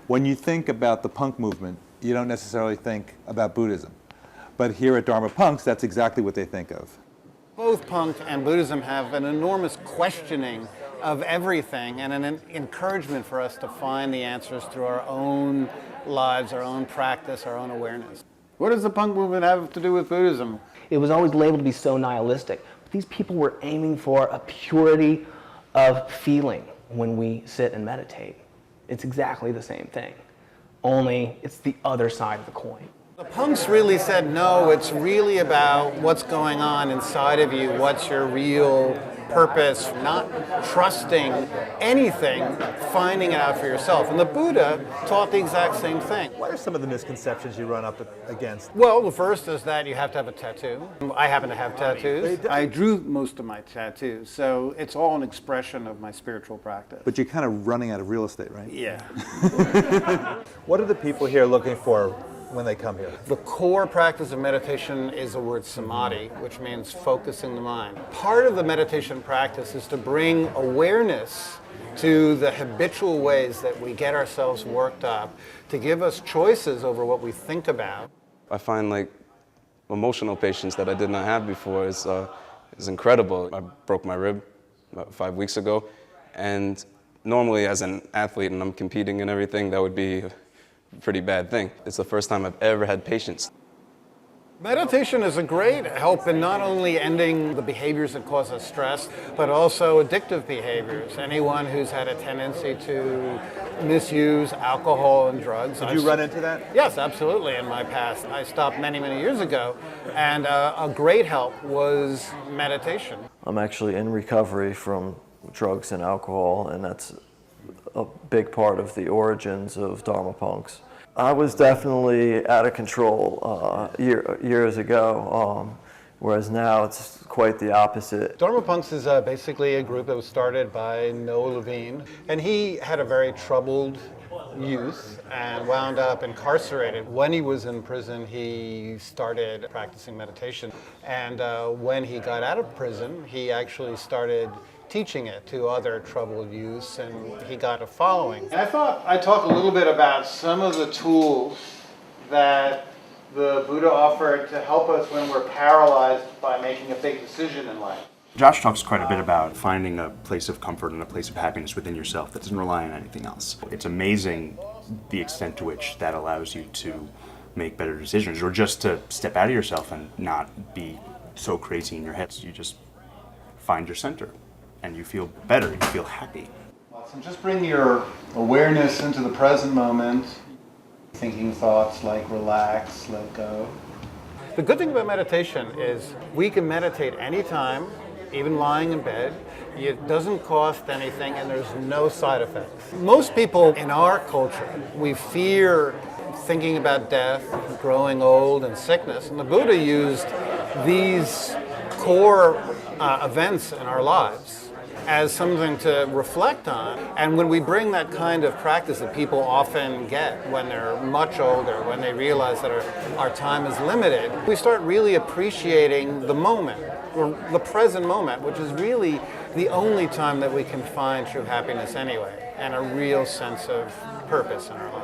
When you think about the punk movement, you don't necessarily think about Buddhism. But here at Dharma Punx, that's exactly what they think of. Both punk and Buddhism have an enormous questioning of everything and an encouragement for us to find the answers through our own lives, our own practice, our own awareness. What does the punk movement have to do with Buddhism? It was always labeled to be so nihilistic. But these people were aiming for a purity of feeling when we sit and meditate. It's exactly the same thing, only it's the other side of the coin. The punks really said, no, it's really about what's going on inside of you, what's your real purpose, not trusting anything, finding it out for yourself. And the Buddha taught the exact same thing. What are some of the misconceptions you run up against? Well, the first is that you have to have a tattoo. I happen to have tattoos. I drew most of my tattoos, so it's all an expression of my spiritual practice. But you're kind of running out of real estate, right? Yeah. What are the people here looking for when they come here? The core practice of meditation is the word samadhi, which means focusing the mind. Part of the meditation practice is to bring awareness to the habitual ways that we get ourselves worked up, to give us choices over what we think about. I find like emotional patience that I did not have before is incredible. I broke my rib about 5 weeks ago, and normally as an athlete and I'm competing and everything, that would be pretty bad thing. It's the first time I've ever had patience. Meditation is a great help in not only ending the behaviors that cause us stress, but also addictive behaviors. Anyone who's had a tendency to misuse alcohol and drugs. Did you run into that? Yes, absolutely, in my past. I stopped many, many years ago, and a great help was meditation. I'm actually in recovery from drugs and alcohol, and that's a big part of the origins of Dharma Punx. I was definitely out of control years ago, whereas now it's quite the opposite. Dharma Punx is basically a group that was started by Noah Levine, and he had a very troubled youth and wound up incarcerated. When he was in prison, he started practicing meditation, and when he got out of prison, he actually started teaching it to other troubled youths, and he got a following. And I thought I'd talk a little bit about some of the tools that the Buddha offered to help us when we're paralyzed by making a big decision in life. Josh talks quite a bit about finding a place of comfort and a place of happiness within yourself that doesn't rely on anything else. It's amazing the extent to which that allows you to make better decisions, or just to step out of yourself and not be so crazy in your head. You just find your center, and you feel better, you feel happy. So just bring your awareness into the present moment, thinking thoughts like relax, let go. The good thing about meditation is we can meditate anytime, even lying in bed. It doesn't cost anything, and there's no side effects. Most people in our culture, we fear thinking about death, growing old, and sickness, and the Buddha used these core events in our lives as something to reflect on. And when we bring that kind of practice that people often get when they're much older, when they realize that our time is limited, we start really appreciating the moment, or the present moment, which is really the only time that we can find true happiness anyway, and a real sense of purpose in our life.